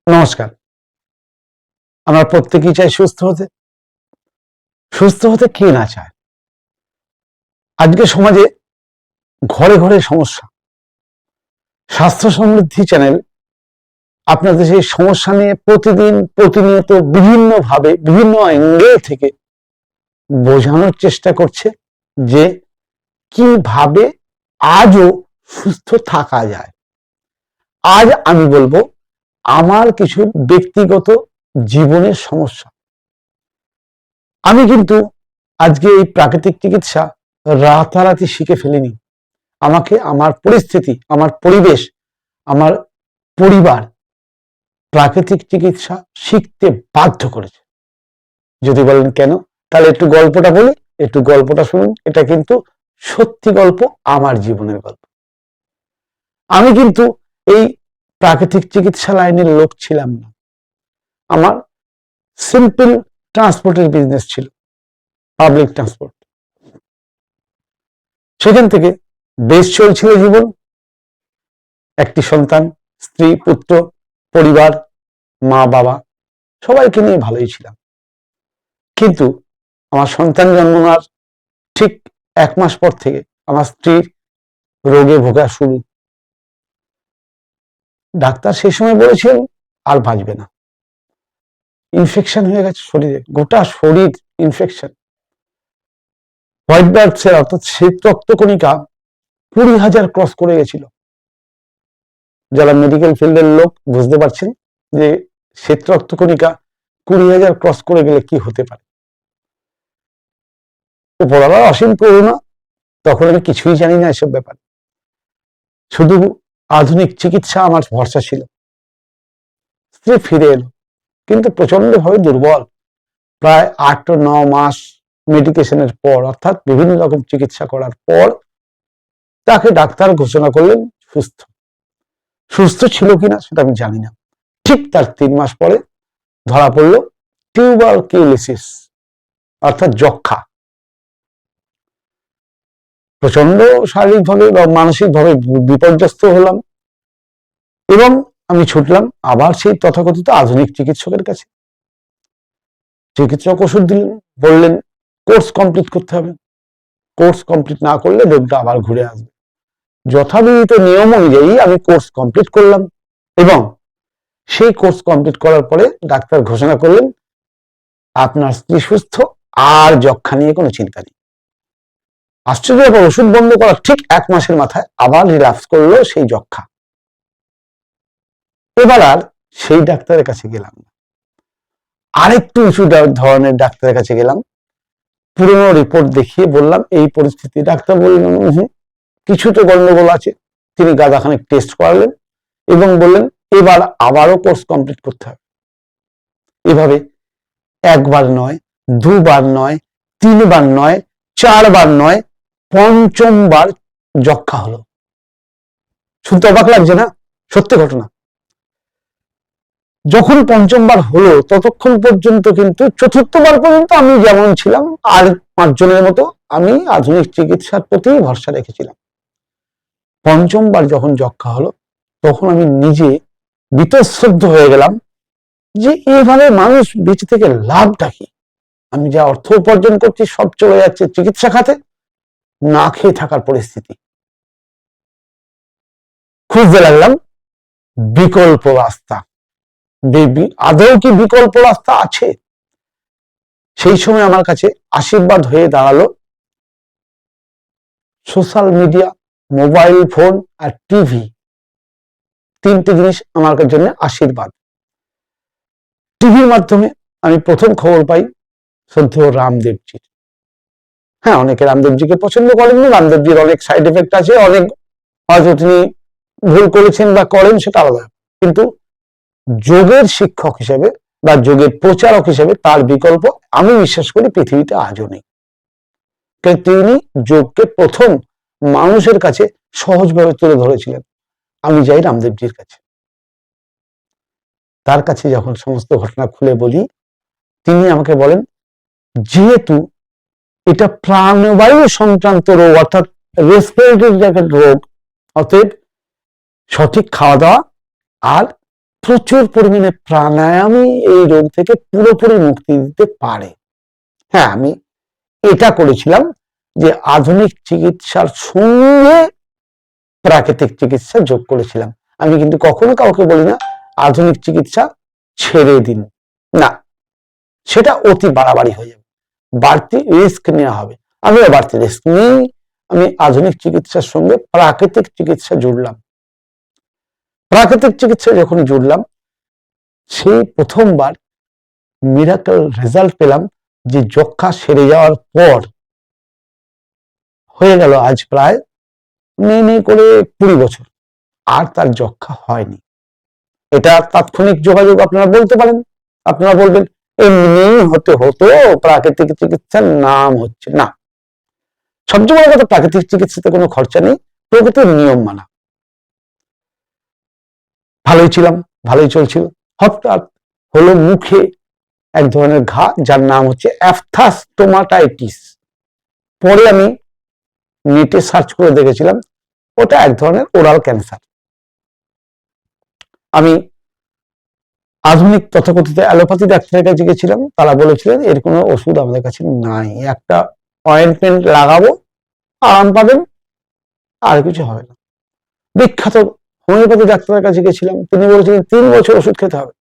নমস্কার। আমরা প্রত্যেকেই চাই সুস্থ হতে। সুস্থ হতে কে না চায়? আজকে সমাজে ঘরে ঘরে সমস্যা। স্বাস্থ্য সমৃদ্ধি চ্যানেল আপনাদের সেই সমস্যা নিয়ে প্রতিদিন প্রতিনিয়ত বিভিন্নভাবে বিভিন্ন অ্যাঙ্গেল থেকে বোঝানোর চেষ্টা করছে যে কিভাবে আজও সুস্থ থাকা যায়। আজ আমি বলবো আমার কিছু ব্যক্তিগত জীবনের সমস্যা। আমি কিন্তু আজকে এই প্রাকৃতিক চিকিৎসা রাতারাতি শিখে ফেলিনি। আমাকে আমার পরিস্থিতি, আমার পরিবেশ, আমার পরিবার প্রাকৃতিক চিকিৎসা শিখতে বাধ্য করেছে। যদি বলেন কেন, তাহলে একটু গল্পটা বলি, একটু গল্পটা শুনুন। এটা কিন্তু সত্যি গল্প, আমার জীবনের গল্প। আমি কিন্তু এই প্রাকৃতিক চিকিৎসা লাইনের লোক ছিলাম না। আমার সিম্পল ট্রান্সপোর্টের বিজনেস ছিল, পাবলিক ট্রান্সপোর্ট। সেখান থেকে বেশ চলছিল জীবন। একটি সন্তান, স্ত্রী, পুত্র, পরিবার, মা বাবা সবাইকে নিয়ে ভালোই ছিলাম। কিন্তু আমার সন্তান জন্ম নেওয়ার ঠিক 1 মাস পর থেকে আমার স্ত্রীর রোগে ভোগা শুরু। ডাক্তার সেই সময় বলেছিলেন আর বাঁচবে না। ইনফেকশন হয়ে গেছে শরীরে, গোটা শরীর ইনফেকশন। হোয়াইট ব্লাড সেল অর্থাৎ শ্বেত রক্তকণিকা 20,000 ক্রস করে গেছিল। যারা মেডিকেল ফিল্ডের লোক বুঝতে পারছেন যে শ্বেত রক্তকণিকা 20,000 ক্রস করে গেলে কি হতে পারে। উপরওয়ালার অসীম করুণা, তখন আমি কিছুই জানি না এসব ব্যাপার। শুধু আধুনিক চিকিৎসা আমার ভরসা ছিল। স্ত্রী ফিরে এলো, কিন্তু প্রচন্ড ভাবে দুর্বল। প্রায় 8-9 মাস মেডিকেশনের পর, অর্থাৎ বিভিন্ন রকম চিকিৎসা করার পর তাকে ডাক্তার ঘোষণা করলেন সুস্থ। সুস্থ ছিল কিনা সেটা আমি জানি না। ঠিক তার 3 মাস পরে ধরা পড়ল টিউবারকিউলোসিস, অর্থাৎ যক্ষা। প্রচন্ড শারীরিকভাবে বা মানসিকভাবে বিপর্যস্ত হলাম এবং আমি ছুটলাম আবার সেই তথাকথিত আধুনিক চিকিৎসকের কাছে। চিকিৎসক ওষুধ দিলেন, বললেন কোর্স কমপ্লিট করতে হবে। কোর্স কমপ্লিট না করলে রোগটা আবার ঘুরে আসবে। যথাবিহিত নিয়ম অনুযায়ী আমি কোর্স কমপ্লিট করলাম এবং সেই কোর্স কমপ্লিট করার পরে ডাক্তার ঘোষণা করলেন আপনার স্ত্রী সুস্থ, আর যক্ষা নিয়ে কোনো চিন্তা নেই। আশ্চর্য ব্যাপার, ওষুধ বন্ধ করার ঠিক 1 মাসের মাথায় আবার রিল্যাপস করলো সেই যক্ষা। এবার আর সেই ডাক্তারের কাছে গেলাম না, আরেকটু উঁচু ধরনের ডাক্তারের কাছে গেলাম। পুরনো রিপোর্ট দেখিয়ে বললাম এই পরিস্থিতি। ডাক্তার বললেন কিছু তো গন্ডগোল আছে। তিনি গাদাখানেক টেস্ট করালেন এবং বললেন এবার আবারও কোর্স কমপ্লিট করতে হবে। এভাবে 1 বার নয়, 2 বার নয়, 3 বার নয়, 4 বার নয়, 5ম বার যক্ষা হলো। শুনতে অবাক লাগছে না? সত্যি ঘটনা। যখন 5ম বার হলো ততক্ষণ পর্যন্ত কিন্তু 4র্থ বার পর্যন্ত আমি যেমন ছিলাম আর 5 জনের মতো আমি আধুনিক চিকিৎসার প্রতি ভরসা রেখেছিলাম। 5ম বার যখন যক্ষা হলো তখন আমি নিজে বীতশ্রদ্ধ হয়ে গেলাম যে এভাবে মানুষ বেঁচে থেকে লাভটা কি? আমি যা অর্থ উপার্জন করছি সব চলে যাচ্ছে চিকিৎসা খাতে, না খেয়ে থাকার পরিস্থিতি। খুঁজতে লাগলাম বিকল্প রাস্তা। আদৌ কি বিকল্প রাস্তা আছে? সেই সময় আমার কাছে আশীর্বাদ হয়ে দাঁড়ালো সোশ্যাল মিডিয়া, মোবাইল ফোন আর টিভি। 3টে জিনিস আমার জন্য আশীর্বাদ। টিভির মাধ্যমে আমি প্রথম খবর পাই শ্রদ্ধেয় রামদেবজির। হ্যাঁ, অনেকে রামদেবজিকে পছন্দ করেননি, রামদেবজির অনেক সাইড এফেক্ট আছে, অনেক হয়তো তিনি ভুল করেছেন বা করেন সেটা আলাদা, কিন্তু যোগের শিক্ষক হিসেবে বা যোগের প্রচারক হিসেবে তার বিকল্প আমি বিশ্বাস করি পৃথিবীতে আজও নেই। কারণ তিনি যোগকে প্রথম মানুষের কাছে সহজভাবে তুলে ধরেছিলেন। আমি যাই রামদেবজির কাছে, তার কাছে যখন সমস্ত ঘটনা খুলে বলি, তিনি আমাকে বলেন যেহেতু এটা প্রাণবায়ু সংক্রান্ত রোগ, অর্থাৎ রেসপিরেটরি রোগ, অতএব সঠিক খাওয়া দাওয়া আর প্রচুর পরিমাণে প্রাণায়ামই এই রোগ থেকে পুরোপুরি মুক্তি দিতে পারে। হ্যাঁ, আমি এটা করেছিলাম যে আধুনিক চিকিৎসার সঙ্গে প্রাকৃতিক চিকিৎসা যোগ করেছিলাম। আমি কিন্তু কখনো কাউকে বলি না আধুনিক চিকিৎসা ছেড়ে দিন, না, সেটা অতি বাড়াবাড়ি হয়ে যাবে, বাড়তি রিস্ক নেওয়া হবে। আমিও বাড়তি রিস্ক নিয়েই আমি আধুনিক চিকিৎসার সঙ্গে প্রাকৃতিক চিকিৎসা জুড়লাম। প্রাকৃতিক চিকিৎসা যখন জুড়লাম, সেই প্রথমবার মিরাকল রেজাল্ট পেলাম, যে যক্ষা সেরে যাওয়ার পর হয়ে গেল আজ প্রায় নেই করে 20 বছর, আর তার যক্ষা হয়নি। এটা তাৎক্ষণিক যোগাযোগ আপনারা বলতে পারেন, আপনারা বলবেন এমনি হতে হতো, প্রাকৃতিক চিকিৎসার নাম হচ্ছে না। সবচেয়ে বড় কথা, প্রাকৃতিক চিকিৎসাতে কোনো খরচা নেই, প্রকৃতির নিয়ম মানা। ভালোই ছিলাম, ভালোই চলছিল, হঠাৎ হলো মুখে এক ধরনের ঘা, যার নাম হচ্ছে অ্যাপথাস্টোমাটাইটিস। পরে আমি নেটে সার্চ করে দেখেছিলাম ওটা এক ধরনের ওরাল ক্যান্সার। আমি আধুনিক তথাকথিত অ্যালোপ্যাথি ডাক্তারের কাছে গেছিলাম, তারা বলেছিলেন এর কোনো ওষুধ আমাদের কাছে নাই, একটা অয়েন্টমেন্ট লাগাবো, আরাম পাবেন, আর কিছু হবে না। বিখ্যাত হোমিওপ্যাথি ডাক্তারের কাছে গেছিলাম, তিনি বলেছিলেন 3 বছর ওষুধ খেতে হবে,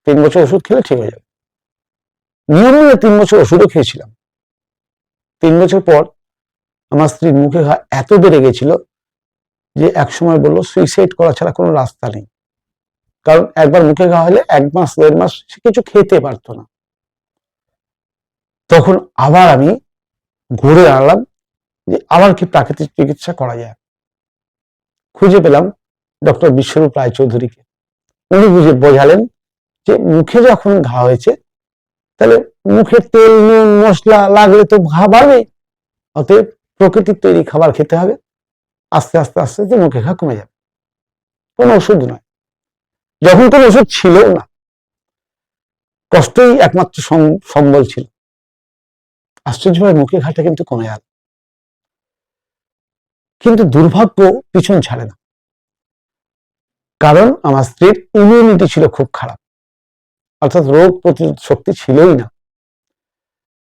3 বছর ওষুধ খেলে ঠিক হয়ে যাবে। নিয়ম নিয়ে 3 বছর ওষুধও খেয়েছিলাম। 3 বছর পর আমার স্ত্রীর মুখে ঘা এত বেড়ে গেছিল যে একসময় বললো সুইসাইড করা ছাড়া কোনো রাস্তা নেই। কারণ একবার মুখে ঘা হলে 1 মাস 1.5 মাস সে কিছু খেতে পারতো না। তখন আবার আমি ঘুরে আনলাম যে আবার কি প্রাকৃতিক চিকিৎসা করা যায়। খুঁজে পেলাম ডক্টর বিশ্বরূপ রায়চৌধুরীকে। উনি বোঝালেন যে মুখে যখন ঘা হয়েছে, তাহলে মুখে তেল নুন মশলা লাগলে তো ঘা বাড়বে, অতএব প্রকৃতির তৈরি খাবার খেতে হবে, আস্তে আস্তে আস্তে আস্তে মুখে ঘা কমে যাবে, কোনো ওষুধ নয়। যখন কোনো ওষুধ ছিল না, কষ্টই একমাত্র সম্বল ছিল, আশ্চর্যভাবে মুখে ঘাটা কিন্তু কমে গেল। কিন্তু দুর্ভাগ্য পিছন ছাড়ে না, কারণ আমার স্ত্রীর ইমিউনিটি ছিল খুব খারাপ, অর্থাৎ রোগ প্রতিরোধ শক্তি ছিলই না।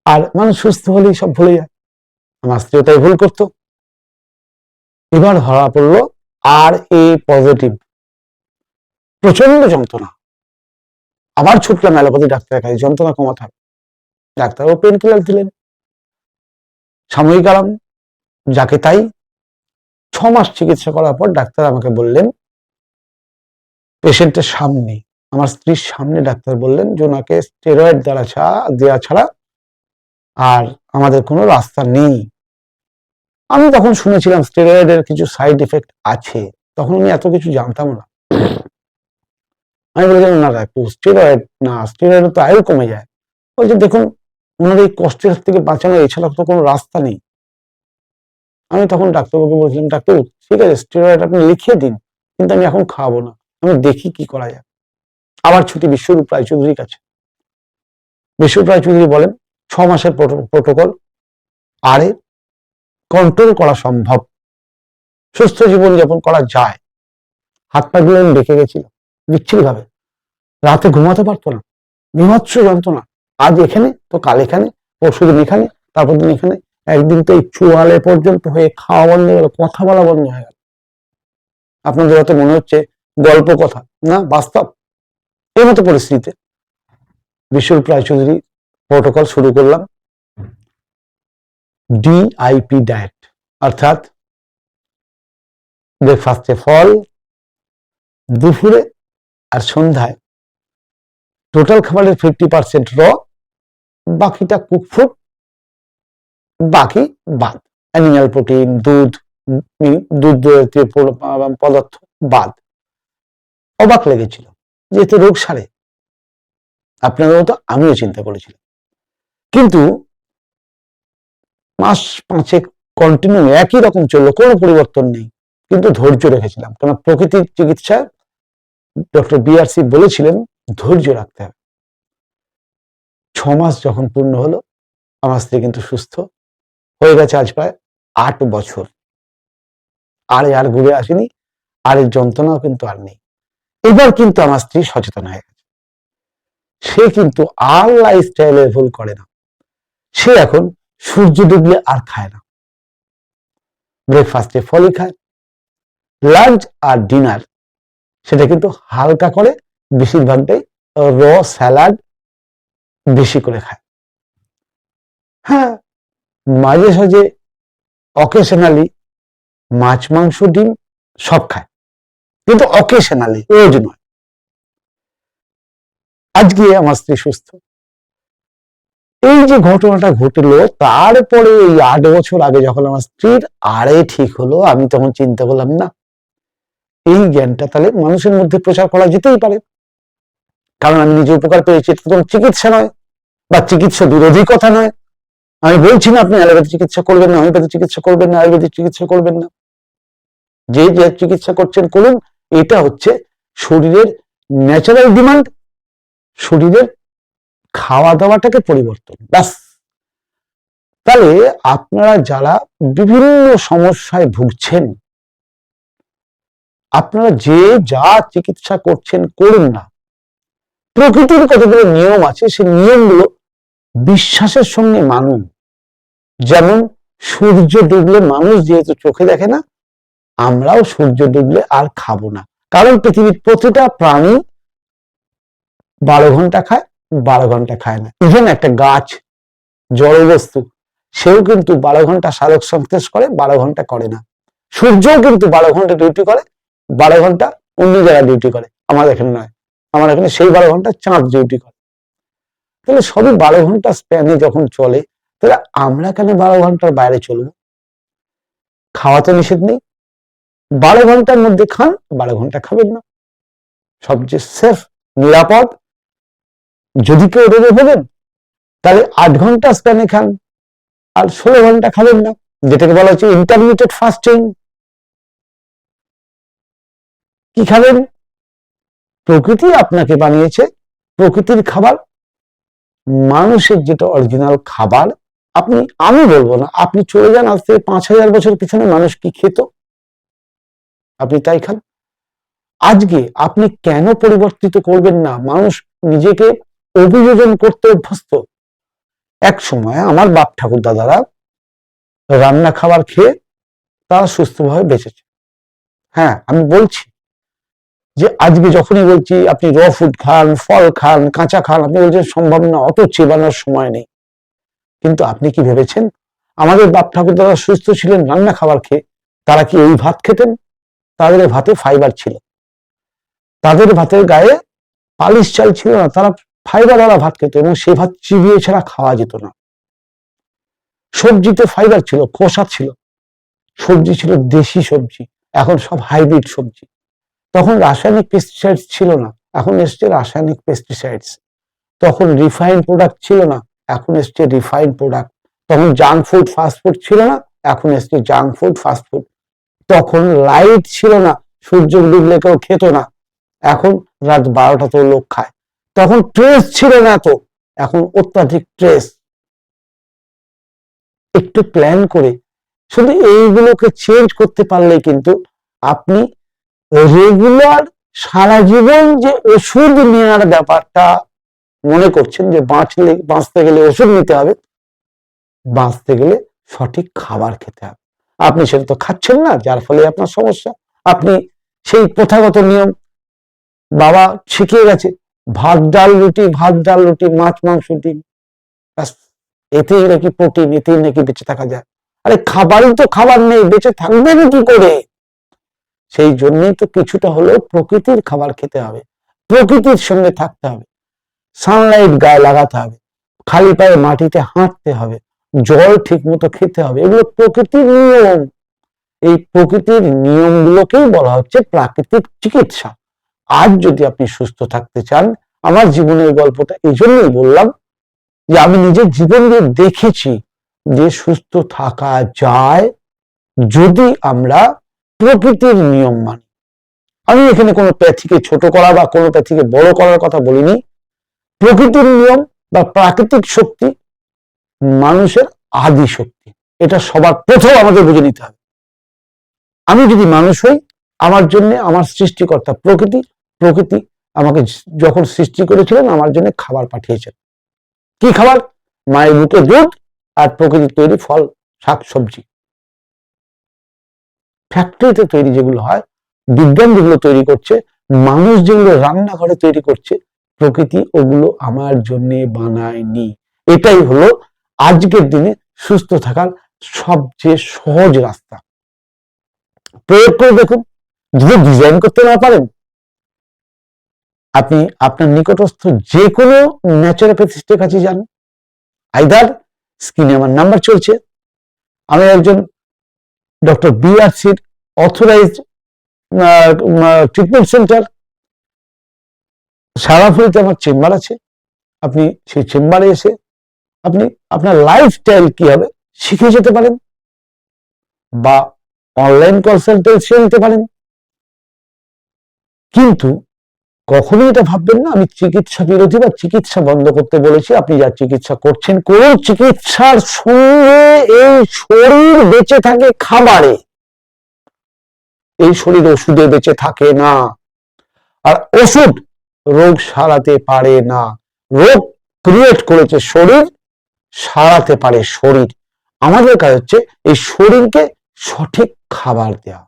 আর মানুষ সুস্থ হলেই সব ভুলে যায়, আমার স্ত্রী তাই ভুল করতো। এবার ধরা পড়লো RA পজিটিভ, প্রচন্ড যন্ত্রণা। আবার ছুটলাম অ্যালোপ্যাথি ডাক্তারের কাছে, যন্ত্রণা কমাতে হবে। ডাক্তারও পেন কিলার দিলেন, সাময়িক আরাম, যাকে তাই। 6 মাস চিকিৎসা করার পর ডাক্তার আমাকে বললেন, পেশেন্টের সামনে, আমার স্ত্রীর সামনে ডাক্তার বললেন যে ওনাকে স্টেরয়েড দেওয়া ছাড়া আর আমাদের কোনো রাস্তা নেই। আমি তখন শুনেছিলাম স্টেরয়েডের কিছু সাইড এফেক্ট আছে, তখন আমি এত কিছু জানতাম না। আমি বলেছিলাম না একটু স্টেরয়েড না, স্টেরয়েড তো আয়ু কমে যায়। বলছে দেখুন ওনার এই কষ্টের থেকে বাঁচানো এছাড়া তো কোনো রাস্তা নেই। আমি তখন ডাক্তারবাবুকে বলছিলাম, ডাক্তার ঠিক আছে স্টেরয়েড আপনি লিখিয়ে দিন, কিন্তু আমি এখন খাওয়াবো না, আমি দেখি কি করা যায়। আবার ছুটি বিশ্বরূপ রায়চৌধুরীর কাছে। বিশ্বরূপ রায়চৌধুরী বলেন 6 মাসের প্রোটোকল, আরে কন্ট্রোল করা সম্ভব, সুস্থ জীবনযাপন করা যায়। হাত পা গুলো ডেকে গেছিল বিচ্ছিরি ভাবে, রাতে ঘুমাতে পারতো না, বিভৎস যন্ত্রণা, আজ এখানে তো কাল এখানে, পরশুদিন এখানে, তারপর দিন এখানে, একদিন তো এই চুয়ালে পর্যন্ত হয়ে খাওয়া বন্ধ হয়ে গেল, কথা বলা বন্ধ হয়ে গেল। আপনাদের হয়তো মনে হচ্ছে গল্প কথা, না বাস্তব। এই মতো পরিস্থিতিতে বিশ্বরূপ রায়চৌধুরী প্রোটোকল শুরু করলাম। DIP ডায়েট, অর্থাৎ ব্রেকফাস্টে ফল, দুপুরে আর সন্ধ্যায় টোটাল খাবারের 50% র, বাকিটা কুক ফুড, বাকি বাদ, অ্যানিমাল প্রোটিন, দুধ জাতীয় পদার্থ বাদ। অবাক লেগেছিল, যেহেতু রোগ সারে, আপনাদের মতো আমিও চিন্তা করেছিলাম। কিন্তু মাস 5 কন্টিনিউ একই রকম চললো, কোনো পরিবর্তন নেই, কিন্তু ধৈর্য রেখেছিলাম, কারণ প্রকৃতির চিকিৎসা ডক্টর BRC বলেছিলেন ধৈর্য রাখতে হবে। 6 মাস যখন পূর্ণ হলো, আমার স্ত্রী কিন্তু সুস্থ হয়ে গেছে আজ প্রায় 8 বছর। আর ঘুরে আসেনি, আর এর যন্ত্রণাও কিন্তু আর নেই। এবার কিন্তু আমার স্ত্রী সচেতন হয়ে গেছে, সে কিন্তু আর লাইফস্টাইলে ভুল করে না। সে এখন সূর্য ডুবলে আর খায় না, ব্রেকফাস্টে ফলই খায়, লাঞ্চ আর ডিনার সেটা কিন্তু হালকা করে, বেশিরভাগটাই র স্যালাড বেশি করে খায়। হ্যাঁ, মাঝে সাঝে অকেশনালি মাছ মাংস ডিম সব খায়, কিন্তু অকেশনালি, রোজ নয়। আজকে আমার স্ত্রী সুস্থ। এই যে ঘটনাটা ঘটলো, তারপরে এই 8 বছর আগে যখন আমার স্ত্রীর আরে ঠিক হলো, আমি তখন চিন্তা করলাম, না, এই জ্ঞানটা তাহলে মানুষের মধ্যে প্রচার করা যেতেই পারে, কারণ আমি নিজে উপকার পেয়েছি। এটা কোনো চিকিৎসা নয় বা চিকিৎসা বিরোধী কথা নয়। আমি বলছি না আপনি অ্যালোপ্যাথি চিকিৎসা করবেন না, হোমিওপ্যাথি চিকিৎসা করবেন না, আয়ুর্বেদিক চিকিৎসা করবেন না, যে যে চিকিৎসা করছেন করুন। এটা হচ্ছে শরীরের ন্যাচারাল ডিমান্ড, শরীরের খাওয়া দাওয়াটাকে পরিবর্তন, ব্যাস। তাহলে আপনারা যারা বিভিন্ন সমস্যায় ভুগছেন, আপনারা যে যা চিকিৎসা করছেন করুন না, প্রকৃতির কতগুলো নিয়ম আছে, সেই নিয়মগুলো বিশ্বাসের সঙ্গে মানুন। যেমন সূর্য ডুবলে মানুষ যেহেতু চোখে দেখে না, আমরাও সূর্য ডুবলে আর খাবো না, কারণ পৃথিবীর প্রতিটা প্রাণী 12 ঘন্টা খায়, 12 ঘন্টা খায় না। ইভেন একটা গাছ, জড়বস্তু, সেও কিন্তু 12 ঘন্টা সালোক সংশ্লেষ করে, 12 ঘন্টা করে না। সূর্যও কিন্তু 12 ঘন্টা ডিউটি করে, 12 ঘন্টা অন্য জায়গায় ডিউটি করে, আমার এখানে নয়। আমার এখানে সেই 12 ঘন্টা চাঁদ ডিউটি করে। তাহলে সবই 12 ঘন্টা স্প্যানে যখন চলে, তাহলে আমরা কেন 12 ঘন্টার বাইরে চলবো? খাওয়া তো নিষেধ নেই, 12 ঘন্টার মধ্যে খান, 12 ঘন্টা খাবেন না, সবচেয়ে সেফ, নিরাপদ। যদি কেউ রোগে ভোগেন, তাহলে 8 ঘন্টা স্প্যানে খান আর 16 ঘন্টা খাবেন না, যেটাকে বলা হচ্ছে ইন্টারমিটেড ফাস্টিং। কি খাবেন? প্রকৃতি আপনাকে বানিয়েছে, প্রকৃতির খাবার, মানুষের যেটা অরিজিনাল খাবার। আমি বলবো না, আপনি চলে যান আজ থেকে 5000 বছর পিছনে, মানুষ কি খেত আপনি তাই খান। আজকে আপনি কেন পরিবর্তিত করবেন না? মানুষ নিজেকে অভিযোজন করতে অভ্যস্ত। এক সময় আমার বাপ ঠাকুর দাদারা রান্না খাবার খেয়ে তারা সুস্থভাবে বেঁচেছে। হ্যাঁ, আমি বলছি যে আজকে যখনই বলছি আপনি র ফুড খান, ফল খান, কাঁচা খান, আপনি বলছেন সম্ভব না, অত চেবানোর সময় নেই। কিন্তু আপনি কি ভেবেছেন আমাদের বাপ ঠাকুর দাদা সুস্থ ছিলেন রান্না খাবার খেয়ে? তারা কি এই ভাত খেতেন? তাদের ভাতে ফাইবার ছিল, তাদের ভাতের গায়ে পালিশ চাল ছিল না, তারা ফাইবার ওয়ালা ভাত খেত, এবং সেই ভাত চিবিয়ে ছাড়া খাওয়া যেত না। সবজিতে ফাইবার ছিল, খোসা ছিল, সবজি ছিল দেশি সবজি, এখন সব হাইব্রিড সবজি। তখন রাসায়নিক পেস্টিসাইডস ছিল না, এখন এসছে রাসায়নিক পেস্টিসাইডস। তখন রিফাইন্ড প্রোডাক্ট ছিল না, এখন এসছে রিফাইন্ড প্রোডাক্ট। তখন জাঙ্ক ফুড ফাস্ট ফুড ছিল না, এখন এসছে জাঙ্ক ফুড ফাস্ট ফুড। তখন লাইট ছিল না, সূর্য ডুবলে কেউ খেত না, এখন রাত 12টাতেও লোক খায়। তখন ট্রেস ছিল না, তো এখন অত্যাধিক ট্রেস। একটু প্ল্যান করে শুধু এইগুলোকে চেঞ্জ করতে পারলে কিন্তু আপনি রেগুলার সারা জীবন যে ওষুধ নেওয়ার ব্যাপারটা মনে করছেন, যে বাঁচতে গেলে ওষুধ নিতে হবে, বাঁচতে গেলে সঠিক খাবার খেতে হবে। আপনি সেটা তো খাচ্ছেন না, যার ফলে আপনার সমস্যা। আপনি সেই প্রথাগত নিয়ম বাবা শিখিয়ে গেছে, ভাত ডাল রুটি, ভাত ডাল রুটি, মাছ মাংস ডিম, এতেই নাকি প্রোটিন, এতেই নাকি বেঁচে থাকা যায়। আরে খাবারই তো খাবার নেই, বেঁচে থাকবেন কি করে? সেই জন্যই তো কিছুটা হলেও প্রকৃতির খাবার খেতে হবে, প্রকৃতির সঙ্গে থাকতে হবে, সানলাইট গায়ে লাগাতে হবে, খালি পায়ে মাটিতে হাঁটতে হবে, জল ঠিক মতো খেতে হবে। এগুলো প্রকৃতির নিয়ম। এই প্রকৃতির নিয়মগুলোকেই বলা হচ্ছে প্রাকৃতিক চিকিৎসা। আজ যদি আপনি সুস্থ থাকতে চান, আমার জীবনের গল্পটা এই জন্যই বললাম যে আমি নিজের জীবন দিয়ে দেখেছি যে সুস্থ থাকা যায় যদি আমরা প্রকৃতির নিয়ম মানি। আমি এখানে কোনো প্যাথিকে ছোট করা বা কোনো প্যাথিকে বড় করার কথা বলিনি। প্রকৃতির নিয়ম বা প্রাকৃতিক শক্তি মানুষের আদি শক্তি, এটা সবার প্রথম আমাদের বুঝে নিতে হবে। আমি যদি মানুষ হই, আমার জন্য আমার সৃষ্টিকর্তা প্রকৃতি প্রকৃতি আমাকে যখন সৃষ্টি করেছিলেন আমার জন্য খাবার পাঠিয়েছেন। কি খাবার? মায়ের বুকে দুধ আর প্রকৃতির তৈরি ফল, শাকসবজি। ফ্যাক্টরিতে তৈরি যেগুলো হয়, বিজ্ঞান যেগুলো তৈরি করছে, মানুষ যেগুলো রান্নাঘরে তৈরি করছে, প্রকৃতি ওগুলো আমার জন্য বানায়নি। এটাই হলো আজকের দিনে সুস্থ থাকার সবচেয়ে সহজ রাস্তা। প্রয়োগ করে দেখুন। যদি ডিজাইন করতে না পারেন, আপনি আপনার নিকটস্থ যে কোনো ন্যাচুরোপ্যাথিস্টের কাছে যান। আইদার স্ক্রিনে আমার নাম্বার চলছে, আমি একজন ডক্টর BRCর অথরাইজড ট্রিটমেন্ট সেন্টার সারাফুলিতে আমার চেম্বার আছে। আপনি সেই চেম্বারে এসে আপনি আপনার লাইফস্টাইল কি হবে শিখে যেতে পারেন, বা অনলাইন কনসালটেন্সি নিতে পারেন। কিন্তু কখনোই এটা ভাববেন না আমি চিকিৎসা বিরোধী বা চিকিৎসা বন্ধ করতে বলেছি। আপনি যা চিকিৎসা করছেন করুন, চিকিৎসার সঙ্গে এই শরীর বেঁচে থাকে খাবারে, এই শরীর ওষুধে বেঁচে থাকে না। আর ওষুধ রোগ সারাতে পারে না। রোগ ক্রিয়েট করেছে শরীর, সারাতে পারে শরীর। আমাদের কাজ হচ্ছে এই শরীরকে সঠিক খাবার দেওয়া।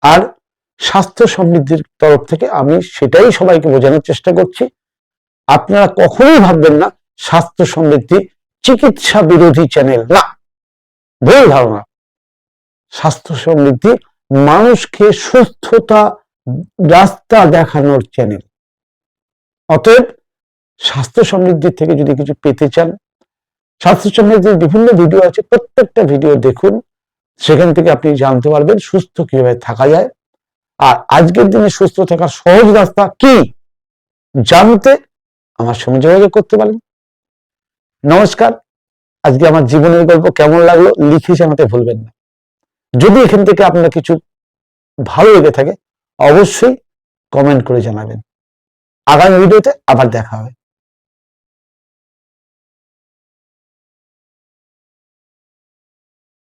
আর স্বাস্থ্য সমৃদ্ধির তরফ থেকে আমি সেটাই সবাইকে বোঝানোর চেষ্টা করছি। আপনারা কখনোই ভাববেন না স্বাস্থ্য সমৃদ্ধি চিকিৎসা বিরোধী চ্যানেল, না, ভুল ধারণা। স্বাস্থ্য সমৃদ্ধি মানুষকে সুস্থতা রাস্তা দেখানোর চ্যানেল। অতএব স্বাস্থ্য সমৃদ্ধির থেকে যদি কিছু পেতে চান, স্বাস্থ্য সমৃদ্ধির বিভিন্ন ভিডিও আছে, প্রত্যেকটা ভিডিও দেখুন। সেখান থেকে আপনি জানতে পারবেন সুস্থ কিভাবে থাকা যায়। আর আজকের দিনে সুস্থ থাকার সহজ রাস্তা কি জানতে আমার সঙ্গে যোগাযোগ করতে পারেন। নমস্কার। আজকে আমার জীবনের গল্প কেমন লাগলো লিখে জানাতে ভুলবেন না। যদি এখান থেকে আপনার কিছু ভালো লেগে থাকে অবশ্যই কমেন্ট করে জানাবেন। আগামী ভিডিওতে আবার দেখা হবে।